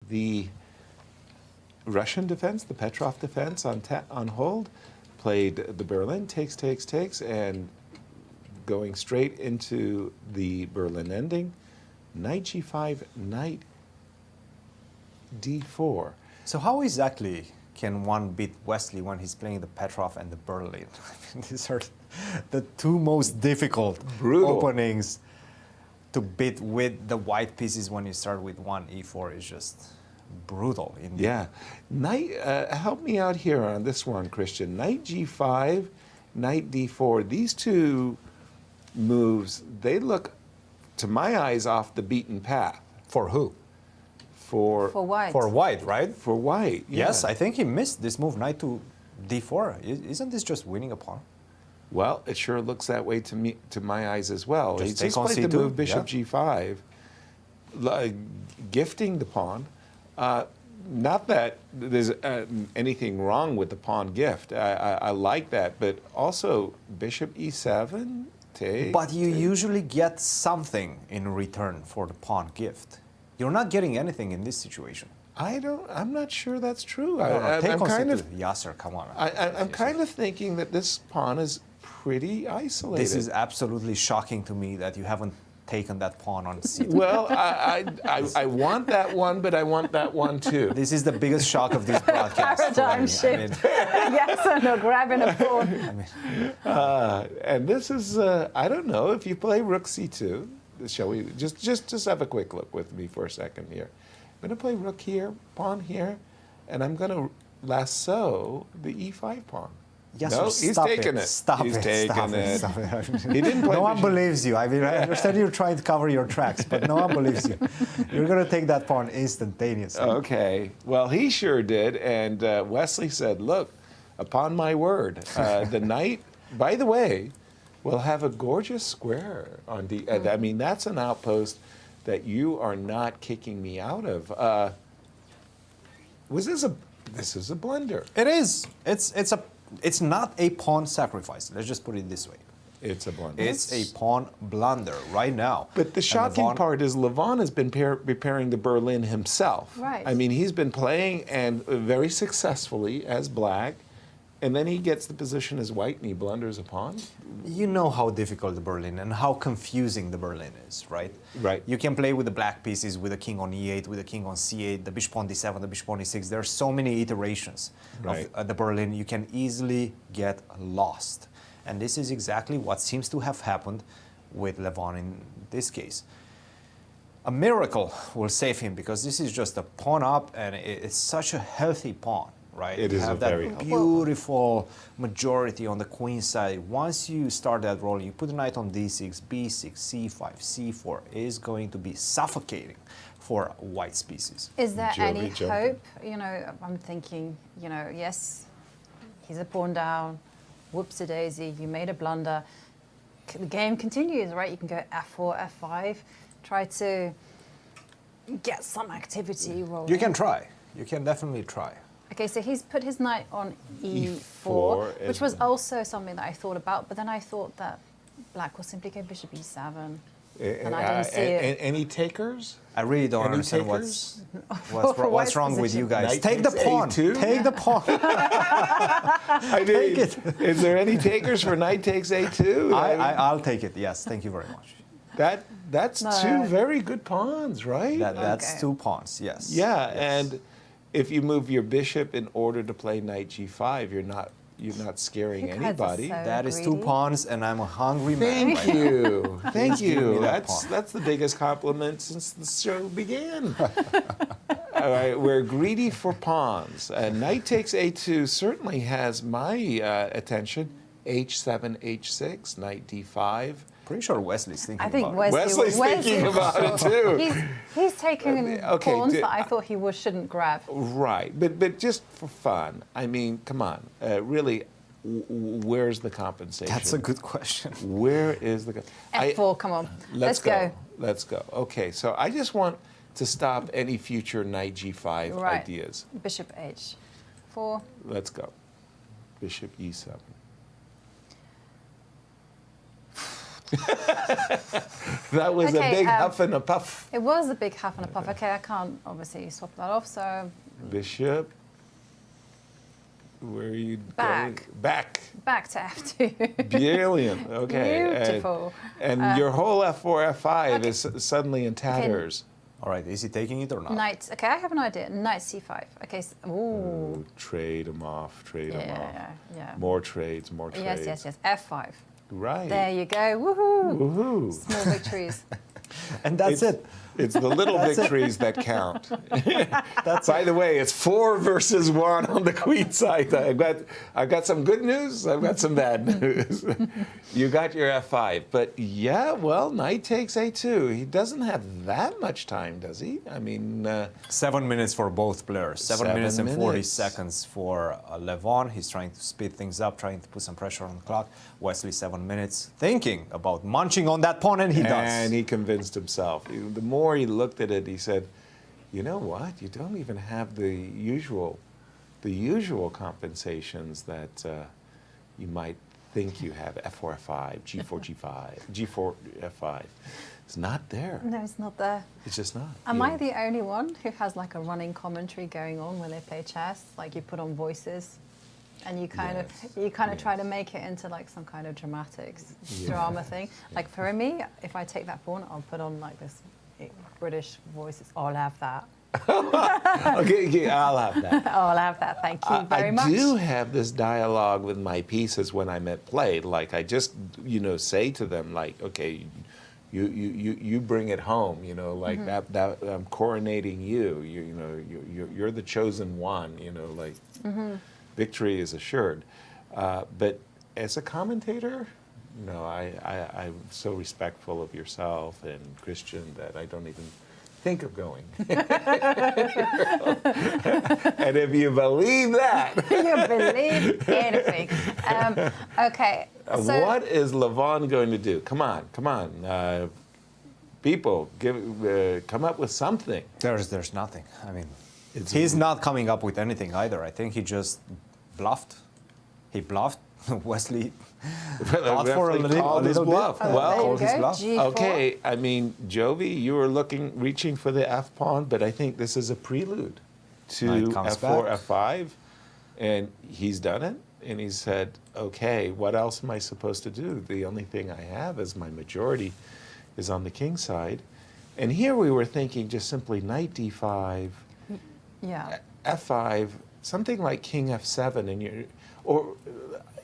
the Russian defense, the Petrov defense on hold, played the Berlin, takes, and going straight into the Berlin ending, knight g5, knight d4. So how exactly can one beat Wesley when he's playing the Petrov and the Berlin? I mean, these are the two most difficult openings to beat with the white pieces when you start with one e4 is just brutal indeed. Yeah. Knight, help me out here on this one, Christian. Knight g5, knight d4. These two moves, they look, to my eyes, off the beaten path. For who? For white. For white, right? For white, yeah. Yes, I think he missed this move, knight to d4. Isn't this just winning a pawn? Well, it sure looks that way to me, to my eyes as well. Just He take just on played the c2, move bishop yeah. g5, gifting the pawn. Not that there's anything wrong with the pawn gift. I like that, but also bishop e7, take. But you usually get something in return for the pawn gift. You're not getting anything in this situation. I'm not sure that's true. Take I'm on kind c2. of, Yasser, come on. I'm kind of thinking that this pawn is pretty isolated. This is absolutely shocking to me that you haven't taken that pawn on c2. Well, I want that one, but I want that one too. This is the biggest shock of this broadcast. Paradigm shift. Yes or no, grabbing a pawn. And this is, I don't know, if you play rook c2, shall we, just have a quick look with me for a second here. I'm going to play rook here, pawn here, and I'm going to lasso the e5 pawn. Yes, no, sir, he's stop taking it. Stop He's it. taking Stop it. it. Stop it. He didn't play no one bishop. believes you. I mean, I understand you're trying to cover your tracks, but no one believes you. You're going to take that pawn instantaneously. Okay. Well, he sure did. And Wesley said, look, upon my word, the knight, by the way, will have a gorgeous square on D. I mean, that's an outpost that you are not kicking me out of. This is a blunder. It is. It's not a pawn sacrifice. Let's just put it this way. It's a blunder. It's a pawn blunder right now. But the shocking part is Levon has been preparing the Berlin himself. Right. I mean, he's been playing and very successfully as black, and then he gets the position as white and he blunders a pawn. You know how difficult the Berlin and how confusing the Berlin is, right? Right. You can play with the black pieces, with the king on e8, with the king on c8, the bishop on d7, the bishop on e6. There are so many iterations of the Berlin. You can easily get lost. And this is exactly what seems to have happened with Levon in this case. A miracle will save him because this is just a pawn up and it's such a healthy pawn. Right? It you is have a that very beautiful majority on the queen side. Once you start that roll, you put the knight on d6, b6, c5, c4 is going to be suffocating for white's pieces. Is there any jumping. hope? You know, I'm thinking, you know, yes, he's a pawn down. Whoops-a-daisy, you made a blunder. The game continues, right? You can go f4, f5, try to get some activity rolling. You can try. You can definitely try. Okay, so he's put his knight on e4, E4 which was also something that I thought about, but then I thought that black will simply go bishop e7. And I didn't see it. Any takers? I really don't Any understand takers? what's wrong with you guys. Knight Take the takes pawn. A2? Take the pawn. I mean, Take it. Is there any takers for knight takes a2? I'll take it. Yes, thank you very much. That's No. two very good pawns, right? That's Okay. 2 pawns. Yes. Yeah, Yes. and if you move your bishop in order to play knight g5, you're not scaring You guys are anybody. so that is 2 greedy. pawns, and I'm a hungry man. Thank right now. you. Thank Please give me you. that That's pawn. the biggest compliment since the show began. All right, we're greedy for pawns. Knight takes a2 certainly has my attention. h7, h6, knight d5. Pretty sure Wesley's thinking I think about it. Wesley's thinking about it too. He's taking Okay, pawns that I thought he shouldn't grab. Right, but just for fun, I mean, come on, really, where's the compensation? That's a good question. Where is the? f4, come on. Let's go. Let's go. Okay, so I just want to stop any future knight g5 Right. ideas. Bishop h4. Let's go. Bishop e7. That was a Okay, big huff and a puff. It was a big huff and a puff. Okay, I can't obviously swap that off, so Bishop. Where are you Back. going? Back. back to F2. Brilliant. Okay. Beautiful. And your whole F4, F5 okay. is suddenly in tatters. All right, is he taking it or not? Knight. Okay, I have an idea. Knight C5. Okay. Ooh. Ooh, trade them off, trade them off. Yeah. More trades, more trades. Yes. F5. Right. There you go. Woohoo. Woohoo. Small victories. And that's it. It's the little victories that count. By the way, it's 4 versus 1 on the queen side. I've got some good news. I've got some bad news. You got your F5, but yeah, well, knight takes A2. He doesn't have that much time, does he? I mean, 7 minutes for both players. 7 minutes and 40 minutes. seconds for Levon. He's trying to speed things up, trying to put some pressure on the clock. Wesley, 7 minutes, thinking about munching on that pawn, and he does. And he convinced himself. The more he looked at it, he said, "You know what? You don't even have the usual compensations that you might think you have. F4, F5, G4, G5, G4, F5. It's not there. No, it's not there. It's just not. Am You I know. the only one who has like a running commentary going on when they play chess? Like you put on voices, and you kind of try to make it into like some kind of drama thing. Like for me, if I take that pawn, I'll put on like this British voices. I'll have that. Okay, I'll have that. I'll have that. Thank you very much. I do have this dialogue with my pieces when I'm at play. Like I just, say to them, like, okay, you bring it home. Like that I'm coronating you. You're the chosen one. Like victory is assured. But as a commentator, no, I'm so respectful of yourself and Christian that I don't even think of going. And if you believe that, You believe anything. Okay. So what is Levon going to do? Come on. People, come up with something. There's nothing. I mean, It's- he's not coming up with anything either. I think he just bluffed. He bluffed. Wesley thought for a Wesley called his little bluff. bit. Well, there you called his go. bluff. G4. Okay, I mean, Jovi, you were reaching for the F pawn, but I think this is a prelude to Knight comes F4, back. F5, and he's done it. And he said, okay, what else am I supposed to do? The only thing I have is my majority is on the king side. And here we were thinking just simply knight D5, yeah. F5, something like king F7, and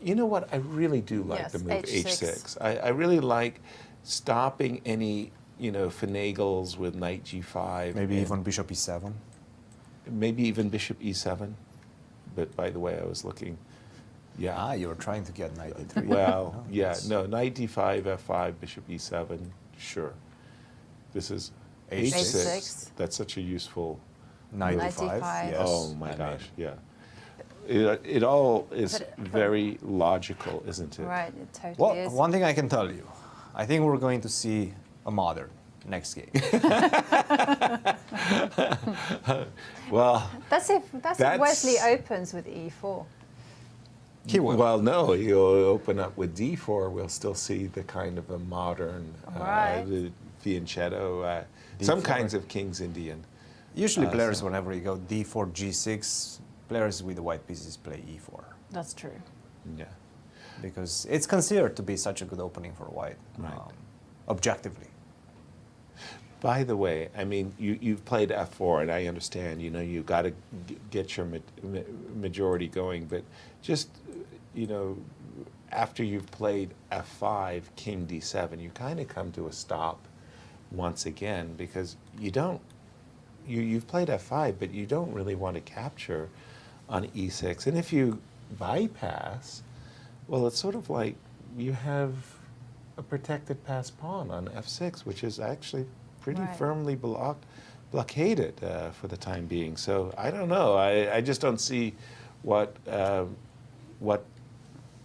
you know what? I really do like Yes, the move H6. H6. I really like stopping any finagles with knight G5. Maybe and even bishop e7. maybe even bishop E7. But by the way, I was looking. Yeah. Ah, you were trying to get knight e3. Well, Oh, yeah. yes. No, knight D5, F5, bishop E7. Sure. This is H6. H6. That's such a useful. Knight Knight e5. e5. Yes. Oh my I mean, gosh. Yeah. It all is But- very logical, isn't it? Right. It totally Well, is. one thing I can tell you, I think we're going to see a modern next game. Well, That's if Wesley opens with E4. He will. well, no, he'll open up with D4. We'll still see the kind of a modern, Right. the fianchetto, some D4. kinds of King's Indian. Usually players, whenever you go d4, g6, players with the white pieces play e4. That's true. Yeah. Because it's considered to be such a good opening for white, Right. Objectively. By the way, I mean, you've played F4, and I understand, you've got to get your majority going, but just, after you've played F5, King D7, you kind of come to a stop once again, because you've played F5, but you don't really want to capture on E6. And if you bypass, well, it's sort of like you have a protected pass pawn on F6, which is actually pretty Right. firmly blockaded for the time being. So I don't know. I just don't see what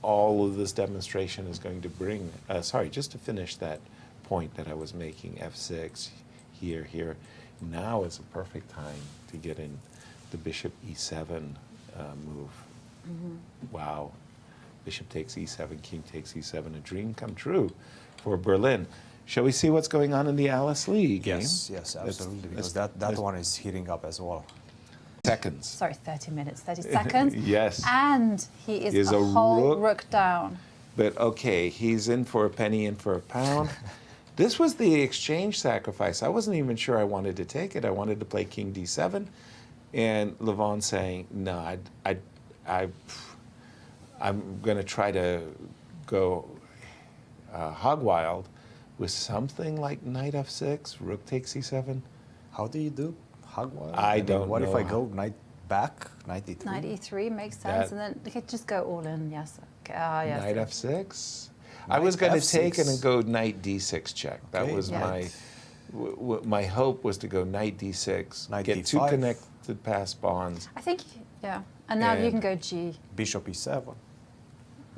all of this demonstration is going to bring. Sorry, just to finish that point that I was making, F6, here. Now is a perfect time to get in the bishop E7 move. Wow. Bishop takes E7, king takes E7, a dream come true for Berlin. Shall we see what's going on in the Alice Lee game? Yes, absolutely, because that one is heating up as well. Seconds. Sorry, 30 minutes, 30 seconds. Yes. And he is Is a a whole rook. rook down. But okay, he's in for a penny, in for a pound. This was the exchange sacrifice. I wasn't even sure I wanted to take it. I wanted to play King D7, and Levon saying, "No, I'm going to try to go hog wild with something like Knight F6, Rook takes E7." How do you do hog wild? I don't What if know I go knight back, knight E3? Knight E3 makes sense, and then okay, just go all in. Yes. Okay. Yes. Knight F6. I Knight was going to F6. take it and go Knight D6 check. That Okay, was yeah. my hope was to go Knight D6, Knight get two D5. connected pass pawns. I think, yeah. And now you And- can go G. Bishop E7,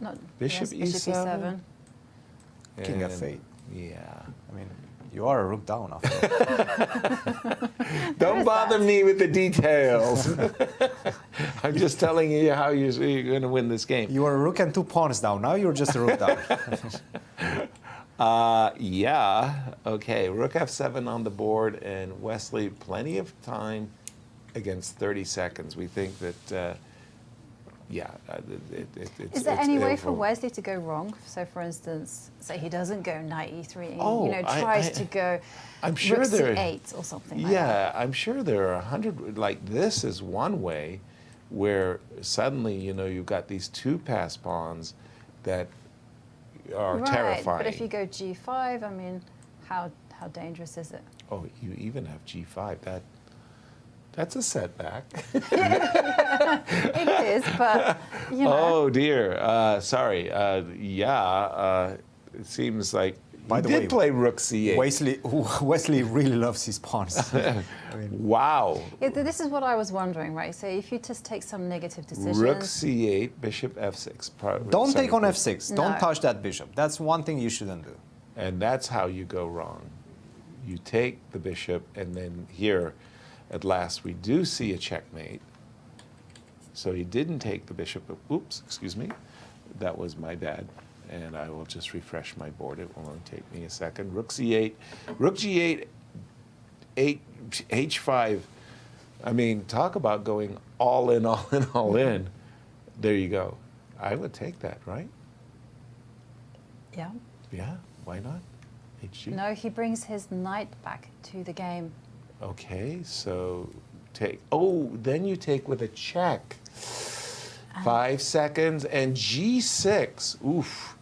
Not, Bishop yes, Bishop E7. E7. King and- F8. Yeah. I mean, you are a rook down after all. Don't is bother that? me with the details. I'm just telling you how you're going to win this game. You are a rook and 2 pawns down. Now you're just a rook down. Yeah. Okay. Rook F7 on the board, and Wesley, plenty of time against 30 seconds. We think that, Is there any way for over. Wesley to go wrong? So, for instance, say he doesn't go Knight E3, and, Oh, tries to go I'm sure Rook there. C8 or something like that. Yeah, I'm sure there are 100. Like this is one way where suddenly you've got these two pass pawns that are Right, terrifying. but if you go G5, I mean, how dangerous is it? Oh, you even have G5. That's a setback. It is, but Oh dear. Sorry. It seems like By you the did way, play Rook C8. Wesley really loves his pawns. Wow. This is what I was wondering, right? So if you just take some negative decisions, Rook C8, Bishop F6. Don't take on Sorry. F6. No. Don't touch that bishop. That's one thing you shouldn't do. And that's how you go wrong. You take the bishop, and then here, at last, we do see a checkmate. So he didn't take the bishop. Oops, excuse me. That was my bad. And I will just refresh my board. It will only take me a second. Rook C8. Rook G8, H5. I mean, talk about going all in, all in, all in. There you go. I would take that, right? yeah. Yeah, why not? HG. No, he brings his knight back to the game. Okay, so take. Oh, then you take with a check. 5 seconds and G6. Oof.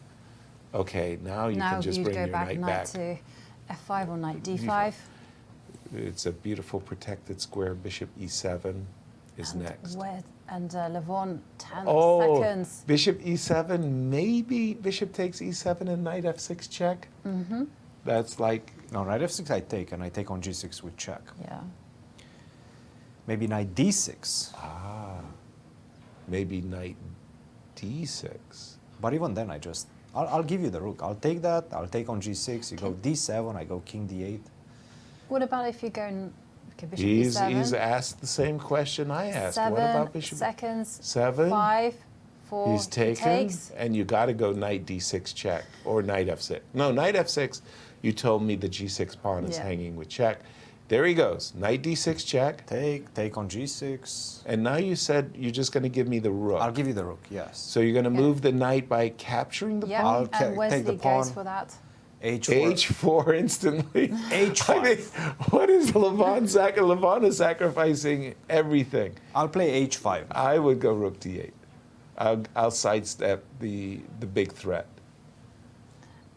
Okay, now you can just you'd bring go your back knight knight back. to F5 or knight D5. It's a beautiful protected square. Bishop E7 is next. Levon, 10 Oh, seconds. Bishop E7. Maybe Bishop takes E7 and Knight F6 check. Mm-hmm. That's like. No, knight F6 I take, and I take on G6 with check. Yeah. Maybe knight D6. Maybe Knight D6. But even then, I'll give you the rook. I'll take that. I'll take on G6. You go D7. I go King D8. What about if you go Bishop He's E7? asked the same question I asked. 7 What about Bishop? seconds. 7? 5, 4. He's taken, Takes. and you got to go Knight D6 check or Knight F6. No, Knight F6. You told me the G6 pawn is Yeah. hanging with check. There he goes. Knight D6 check. Take on G6. And now you said you're just going to give me the rook. I'll give you the rook, yes. So you're going to Okay. move the knight by capturing the Yeah, pawn? I'll and Wesley take the goes pawn. for that. H4. H4 instantly. H5. I mean, what is Levon? Levon is sacrificing everything. I'll play H5. I would go Rook D8. I'll sidestep the big threat.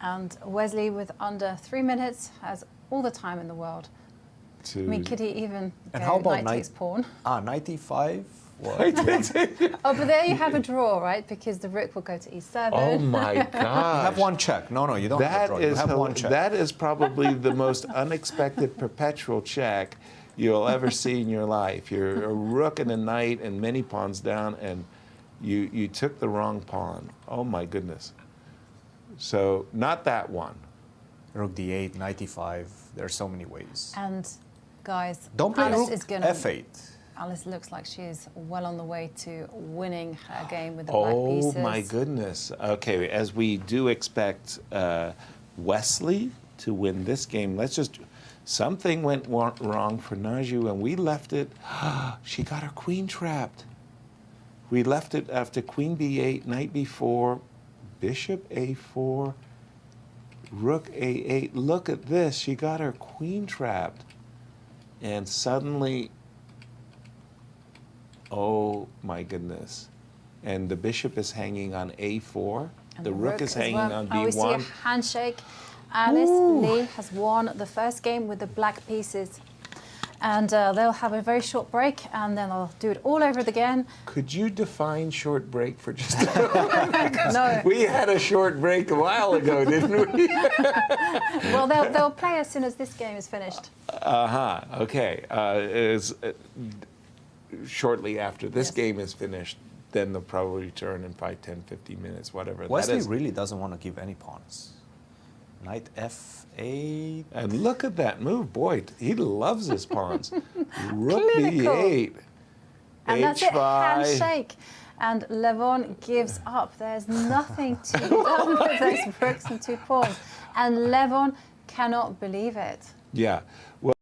And Wesley, with under 3 minutes, has all the time in the world. I mean, could he even And go how about knight takes pawn? Knight E5? What? Oh, but there you have a draw, right? Because the rook will go to E7. Oh my You gosh. have one check. No, you don't have a That draw. You is have one check. that is probably the most unexpected perpetual check you'll ever see in your life. You're a rook and a knight and many pawns down, and you took the wrong pawn. Oh my goodness. So not that one. Rook D8, Knight E5. There are so many ways. And guys, Don't play Alice rook is gonna. F8. Alice looks like she's well on the way to winning her game with the black Oh pieces. my goodness. Okay, as we do expect Wesley to win this game. Something went wrong for Naju, and we left it. She got her queen trapped. We left it after queen b8, knight b4, bishop a4, rook a8. Look at this. She got her queen trapped. And suddenly, oh my goodness. And the bishop is hanging on a4. And the rook is hanging on b1. And we see a handshake. Alice Lee has won the first game with the black pieces. And they'll have a very short break, and then they'll do it all over again. Could you define short break for just a moment? No. We had a short break a while ago, didn't we? Well, they'll play as soon as this game is finished. Okay. Shortly after this game is finished, then they'll probably return in 5, 10, 15 minutes, whatever. Wesley really doesn't want to give any pawns. Knight f8. And look at that move. Boy, he loves his pawns. Rook Clinical. b8. And that's it, h5. handshake. And Levon gives up. There's nothing to be done with those rooks and 2 pawns. And Levon cannot believe it. Yeah. Well,